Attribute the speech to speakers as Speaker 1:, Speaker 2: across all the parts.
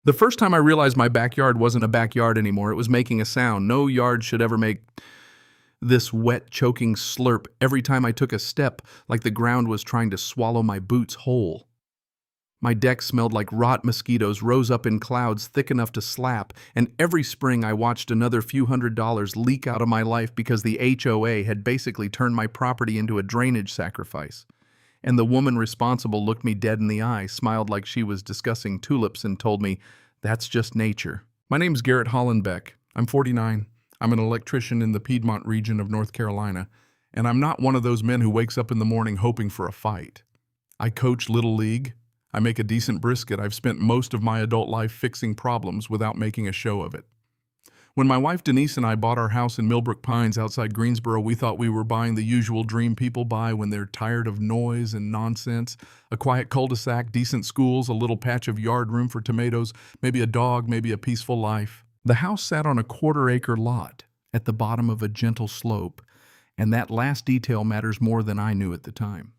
Speaker 1: The first time I realized my backyard wasn't a backyard anymore, it was making a sound. No yard should ever make this wet, choking slurp every time I took a step, like the ground was trying to swallow my boots whole. My deck smelled like rot mosquitoes, rose up in clouds thick enough to slap, and every spring I watched another few $100s leak out of my life because the HOA had basically turned my property into a drainage sacrifice. And the woman responsible looked me dead in the eye, smiled like she was discussing tulips, and told me, "That's just nature." My name's Garrett Hollenbeck. I'm 49. I'm an electrician in the Piedmont region of North Carolina, and I'm not one of those men who wakes up in the morning hoping for a fight. I coach Little League. I make a decent brisket. I've spent most of my adult life fixing problems without making a show of it. When my wife Denise and I bought our house in Millbrook Pines outside Greensboro, we thought we were buying the usual dream people buy when they're tired of noise and nonsense. A quiet cul-de-sac, decent schools, a little patch of yard room for tomatoes, maybe a dog, maybe a peaceful life. The house sat on a quarter-acre lot at the bottom of a gentle slope, and that last detail matters more than I knew at the time.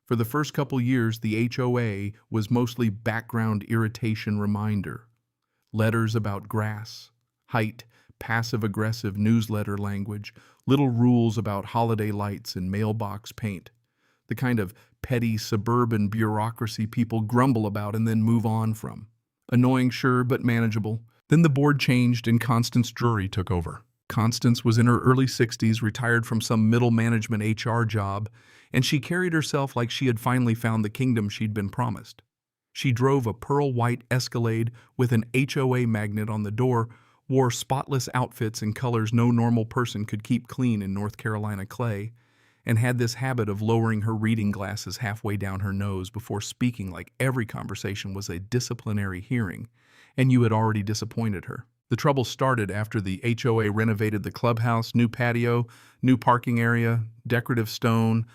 Speaker 1: For the first couple years, the HOA was mostly background irritation reminder. Letters about grass, height, passive-aggressive newsletter language, little rules about holiday lights and mailbox paint. The kind of petty suburban bureaucracy people grumble about and then move on from. Annoying, sure, but manageable. Then the board changed and Constance Drury took over. Constance was in her early 60s, retired from some middle management HR job, and she carried herself like she had finally found the kingdom she'd been promised. She drove a pearl-white Escalade with an HOA magnet on the door, wore spotless outfits in colors no normal person could keep clean in North Carolina clay, and had this habit of lowering her reading glasses halfway down her nose before speaking like every conversation was a disciplinary hearing, and you had already disappointed her. The trouble started after the HOA renovated the clubhouse, new patio, new parking area, decorative stone,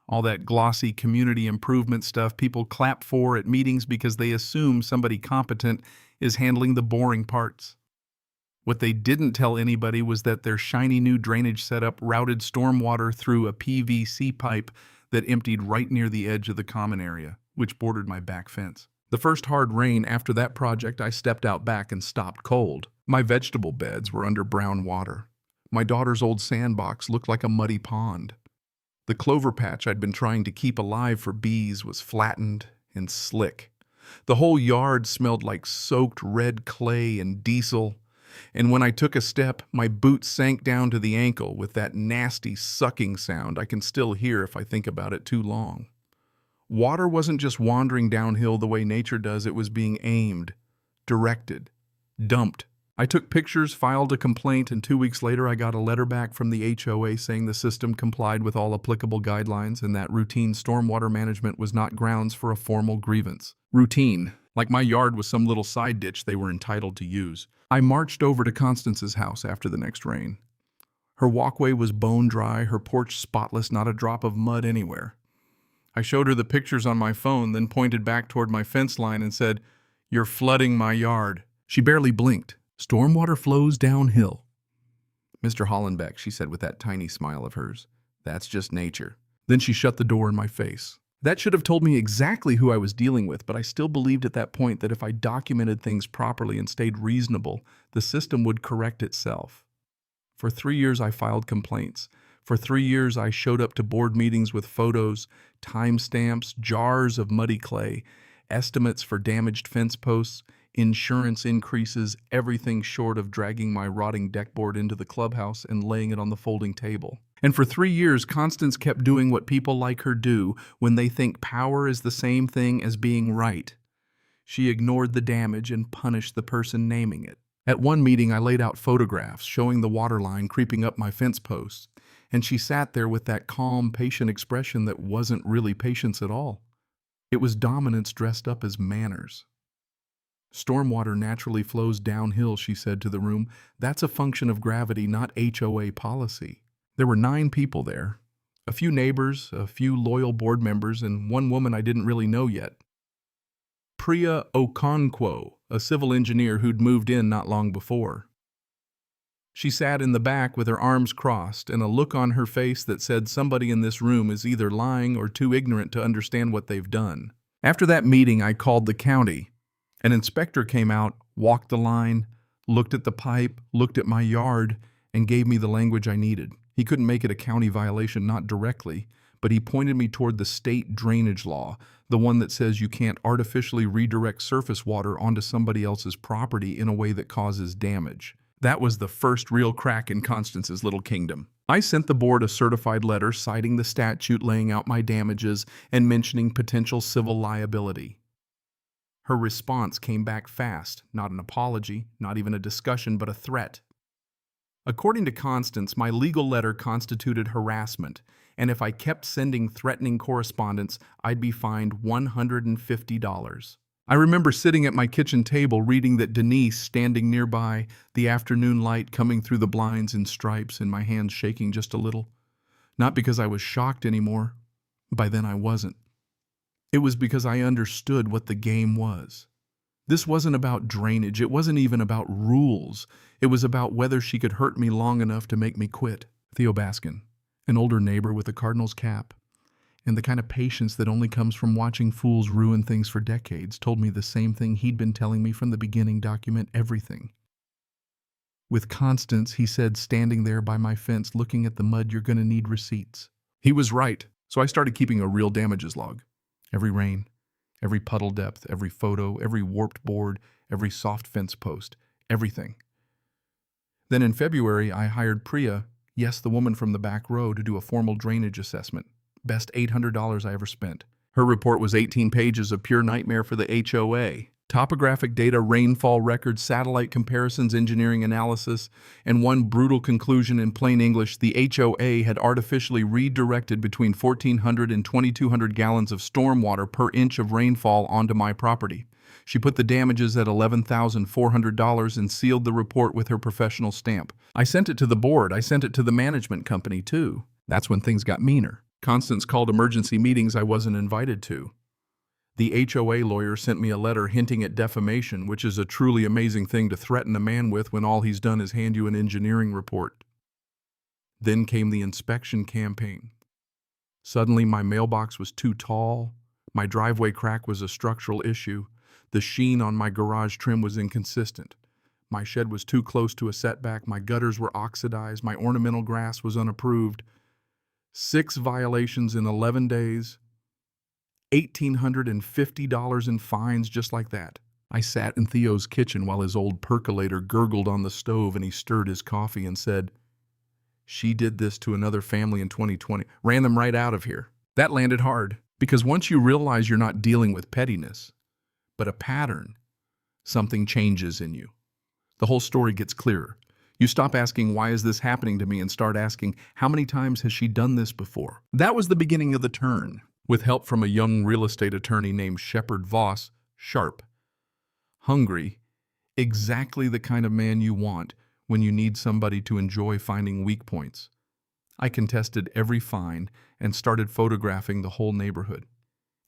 Speaker 1: all that glossy community improvement stuff people clap for at meetings because they assume somebody competent is handling the boring parts. What they didn't tell anybody was that their shiny new drainage setup routed stormwater through a PVC pipe that emptied right near the edge of the common area, which bordered my back fence. The first hard rain after that project, I stepped out back and stopped cold. My vegetable beds were under brown water. My daughter's old sandbox looked like a muddy pond. The clover patch I'd been trying to keep alive for bees was flattened and slick. The whole yard smelled like soaked red clay and diesel, and when I took a step, my boot sank down to the ankle with that nasty sucking sound I can still hear if I think about it too long. Water wasn't just wandering downhill the way nature does, it was being aimed, directed, dumped. I took pictures, filed a complaint, and 2 weeks later I got a letter back from the HOA saying the system complied with all applicable guidelines and that routine stormwater management was not grounds for a formal grievance. Routine, like my yard was some little side ditch they were entitled to use. I marched over to Constance's house after the next rain. Her walkway was bone dry, her porch spotless, not a drop of mud anywhere. I showed her the pictures on my phone, then pointed back toward my fence line and said, "You're flooding my yard." She barely blinked. "Stormwater flows downhill." "Mr. Hollenbeck," she said with that tiny smile of hers, "that's just nature." Then she shut the door in my face. That should have told me exactly who I was dealing with, but I still believed at that point that if I documented things properly and stayed reasonable, the system would correct itself. For 3 years I filed complaints. For 3 years I showed up to board meetings with photos, timestamps, jars of muddy clay, estimates for damaged fence posts, insurance increases, everything short of dragging my rotting deckboard into the clubhouse and laying it on the folding table. And for 3 years, Constance kept doing what people like her do when they think power is the same thing as being right. She ignored the damage and punished the person naming it. At one meeting, I laid out photographs showing the water line creeping up my fence posts, and she sat there with that calm, patient expression that wasn't really patience at all. It was dominance dressed up as manners. "Stormwater naturally flows downhill," she said to the room. "That's a function of gravity, not HOA policy." There were 9 people there, a few neighbors, a few loyal board members, and one woman I didn't really know yet. Priya Okonkwo, a civil engineer who'd moved in not long before. She sat in the back with her arms crossed and a look on her face that said somebody in this room is either lying or too ignorant to understand what they've done. After that meeting, I called the county. An inspector came out, walked the line, looked at the pipe, looked at my yard, and gave me the language I needed. He couldn't make it a county violation, not directly, but he pointed me toward the state drainage law, the one that says you can't artificially redirect surface water onto somebody else's property in a way that causes damage. That was the first real crack in Constance's little kingdom. I sent the board a certified letter citing the statute, laying out my damages, and mentioning potential civil liability. Her response came back fast, not an apology, not even a discussion, but a threat. According to Constance, my legal letter constituted harassment, and if I kept sending threatening correspondence, I'd be fined $150. I remember sitting at my kitchen table reading that Denise, standing nearby, the afternoon light coming through the blinds in stripes and my hands shaking just a little. Not because I was shocked anymore. By then I wasn't. It was because I understood what the game was. This wasn't about drainage. It wasn't even about rules. It was about whether she could hurt me long enough to make me quit. Theo Baskin, an older neighbor with a Cardinals cap, and the kind of patience that only comes from watching fools ruin things for decades, told me the same thing he'd been telling me from the beginning: document everything. With Constance, he said, standing there by my fence looking at the mud, you're going to need receipts. He was right, so I started keeping a real damages log. Every rain, every puddle depth, every photo, every warped board, every soft fence post, everything. Then in February, I hired Priya, yes, the woman from the back row, to do a formal drainage assessment. Best $800 I ever spent. Her report was 18 pages of pure nightmare for the HOA. Topographic data, rainfall records, satellite comparisons, engineering analysis, and one brutal conclusion in plain English: the HOA had artificially redirected between 1,400 and 2,200 gallons of stormwater per inch of rainfall onto my property. She put the damages at $11,400 and sealed the report with her professional stamp. I sent it to the board. I sent it to the management company, too. That's when things got meaner. Constance called emergency meetings I wasn't invited to. The HOA lawyer sent me a letter hinting at defamation, which is a truly amazing thing to threaten a man with when all he's done is hand you an engineering report. Then came the inspection campaign. Suddenly my mailbox was too tall, my driveway crack was a structural issue, the sheen on my garage trim was inconsistent, my shed was too close to a setback, my gutters were oxidized, my ornamental grass was unapproved. 6 violations in 11 days, $1,850 in fines just like that. I sat in Theo's kitchen while his old percolator gurgled on the stove and he stirred his coffee and said, "She did this to another family in 2020, ran them right out of here." That landed hard, because once you realize you're not dealing with pettiness, but a pattern, something changes in you. The whole story gets clearer. You stop asking, why is this happening to me, and start asking, how many times has she done this before? That was the beginning of the turn. With help from a young real estate attorney named Shepard Voss, sharp, hungry, exactly the kind of man you want when you need somebody to enjoy finding weak points. I contested every fine and started photographing the whole neighborhood.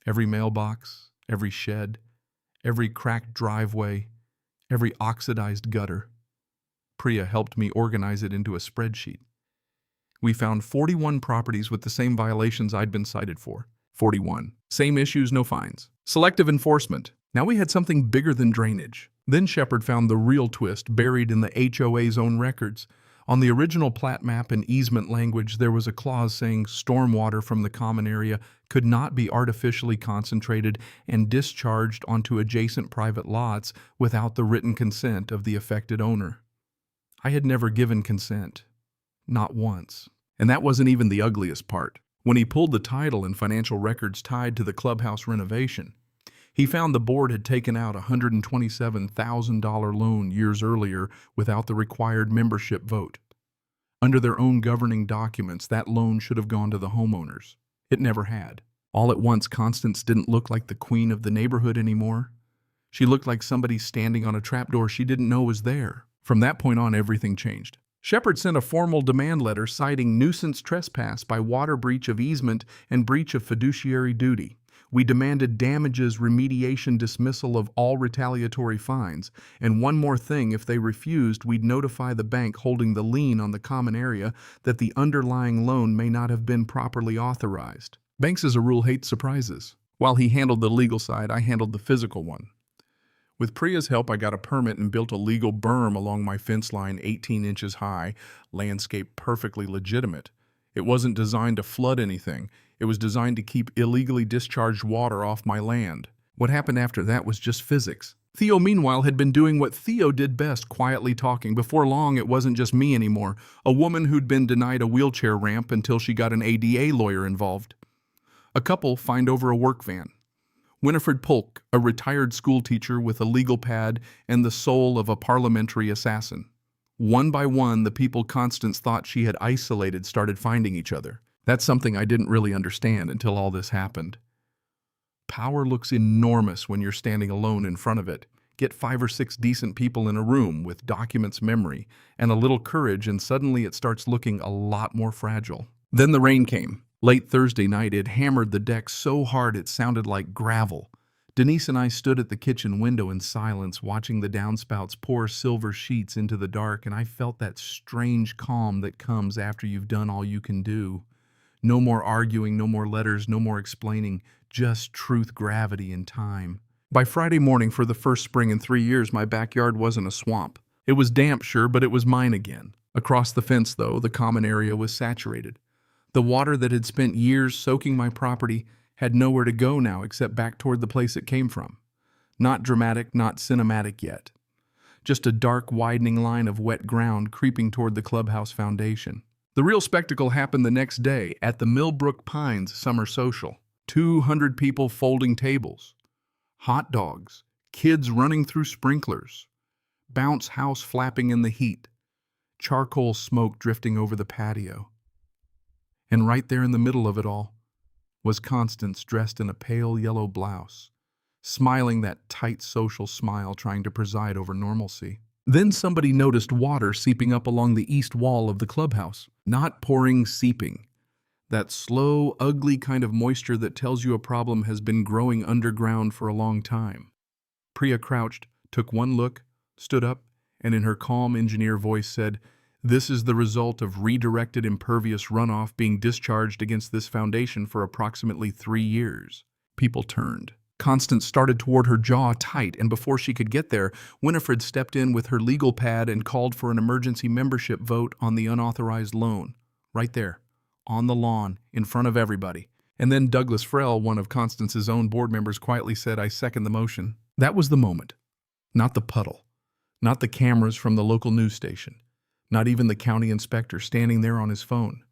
Speaker 1: Every mailbox, every shed, every cracked driveway, every oxidized gutter. Priya helped me organize it into a spreadsheet. We found 41 properties with the same violations I'd been cited for. 41. Same issues, no fines. Selective enforcement. Now we had something bigger than drainage. Then Shepard found the real twist buried in the HOA's own records. On the original plat map and easement language, there was a clause saying stormwater from the common area could not be artificially concentrated and discharged onto adjacent private lots without the written consent of the affected owner. I had never given consent. Not once. And that wasn't even the ugliest part. When he pulled the title and financial records tied to the clubhouse renovation, he found the board had taken out a $127,000 loan years earlier without the required membership vote. Under their own governing documents, that loan should have gone to the homeowners. It never had. All at once, Constance didn't look like the queen of the neighborhood anymore. She looked like somebody standing on a trapdoor she didn't know was there. From that point on, everything changed. Shepard sent a formal demand letter citing nuisance trespass by water, breach of easement, and breach of fiduciary duty. We demanded damages, remediation, dismissal of all retaliatory fines, and one more thing: if they refused, we'd notify the bank holding the lien on the common area that the underlying loan may not have been properly authorized. Banks as a rule hate surprises. While he handled the legal side, I handled the physical one. With Priya's help, I got a permit and built a legal berm along my fence line 18 inches high, landscape perfectly legitimate. It wasn't designed to flood anything. It was designed to keep illegally discharged water off my land. What happened after that was just physics. Theo, meanwhile, had been doing what Theo did best, quietly talking. Before long, it wasn't just me anymore. A woman who'd been denied a wheelchair ramp until she got an ADA lawyer involved. A couple fined over a work van. Winifred Polk, a retired schoolteacher with a legal pad and the soul of a parliamentary assassin. One by one, the people Constance thought she had isolated started finding each other. That's something I didn't really understand until all this happened. Power looks enormous when you're standing alone in front of it. Get 5 or 6 decent people in a room with documents memory and a little courage, and suddenly it starts looking a lot more fragile. Then the rain came. Late Thursday night, it hammered the deck so hard it sounded like gravel. Denise and I stood at the kitchen window in silence, watching the downspouts pour silver sheets into the dark, and I felt that strange calm that comes after you've done all you can do. No more arguing, no more letters, no more explaining, just truth, gravity, and time. By Friday morning, for the first spring in 3 years, my backyard wasn't a swamp. It was damp, sure, but it was mine again. Across the fence, though, the common area was saturated. The water that had spent years soaking my property had nowhere to go now except back toward the place it came from. Not dramatic, not cinematic yet. Just a dark, widening line of wet ground creeping toward the clubhouse foundation. The real spectacle happened the next day at the Millbrook Pines Summer Social. 200 people folding tables. Hot dogs. Kids running through sprinklers. Bounce house flapping in the heat. Charcoal smoke drifting over the patio. And right there in the middle of it all was Constance, dressed in a pale yellow blouse, smiling that tight social smile, trying to preside over normalcy. Then somebody noticed water seeping up along the east wall of the clubhouse. Not pouring, seeping. That slow, ugly kind of moisture that tells you a problem has been growing underground for a long time. Priya crouched, took one look, stood up, and in her calm engineer voice said, "This is the result of redirected impervious runoff being discharged against this foundation for approximately 3 years." People turned. Constance started toward her, jaw tight, and before she could get there, Winifred stepped in with her legal pad and called for an emergency membership vote on the unauthorized loan. Right there, on the lawn, in front of everybody. And then Douglas Frell, one of Constance's own board members, quietly said, "I second the motion." That was the moment. Not the puddle. Not the cameras from the local news station. Not even the county inspector standing there on his phone.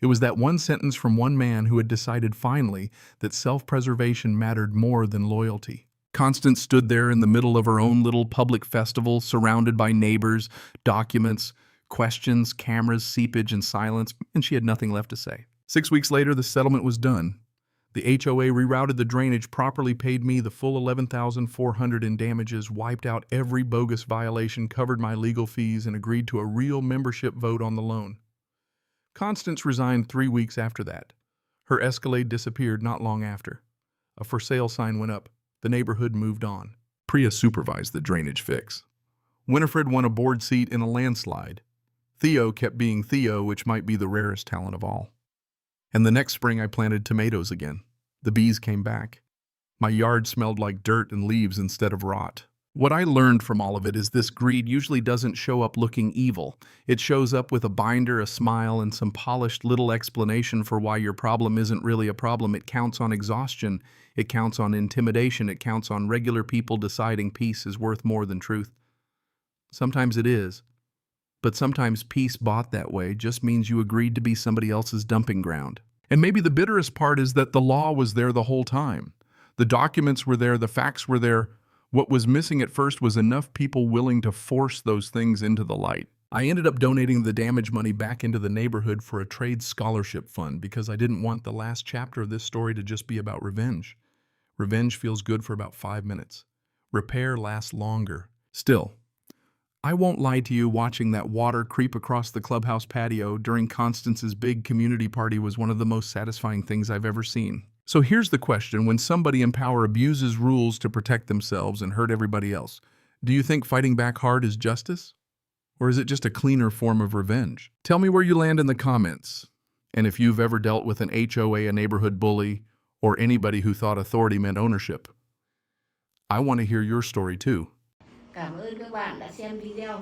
Speaker 1: It was that one sentence from one man who had decided finally that self-preservation mattered more than loyalty. Constance stood there in the middle of her own little public festival, surrounded by neighbors, documents, questions, cameras, seepage, and silence, and she had nothing left to say. 6 weeks later, the settlement was done. The HOA rerouted the drainage, properly paid me the full $11,400 in damages, wiped out every bogus violation, covered my legal fees, and agreed to a real membership vote on the loan. Constance resigned 3 weeks after that. Her Escalade disappeared not long after. A for sale sign went up. The neighborhood moved on. Priya supervised the drainage fix. Winifred won a board seat in a landslide. Theo kept being Theo, which might be the rarest talent of all. And the next spring I planted tomatoes again. The bees came back. My yard smelled like dirt and leaves instead of rot. What I learned from all of it is this greed usually doesn't show up looking evil. It shows up with a binder, a smile, and some polished little explanation for why your problem isn't really a problem. It counts on exhaustion. It counts on intimidation. It counts on regular people deciding peace is worth more than truth. Sometimes it is. But sometimes peace bought that way just means you agreed to be somebody else's dumping ground. And maybe the bitterest part is that the law was there the whole time. The documents were there, the facts were there. What was missing at first was enough people willing to force those things into the light. I ended up donating the damage money back into the neighborhood for a trade scholarship fund because I didn't want the last chapter of this story to just be about revenge. Revenge feels good for about 5 minutes. Repair lasts longer. Still, I won't lie to you, watching that water creep across the clubhouse patio during Constance's big community party was one of the most satisfying things I've ever seen. So here's the question: when somebody in power abuses rules to protect themselves and hurt everybody else, do you think fighting back hard is justice? Or is it just a cleaner form of revenge? Tell me where you land in the comments. And if you've ever dealt with an HOA, a neighborhood bully, or anybody who thought authority meant ownership. I want to hear your story too.
Speaker 2: Cảm ơn các bạn đã xem video.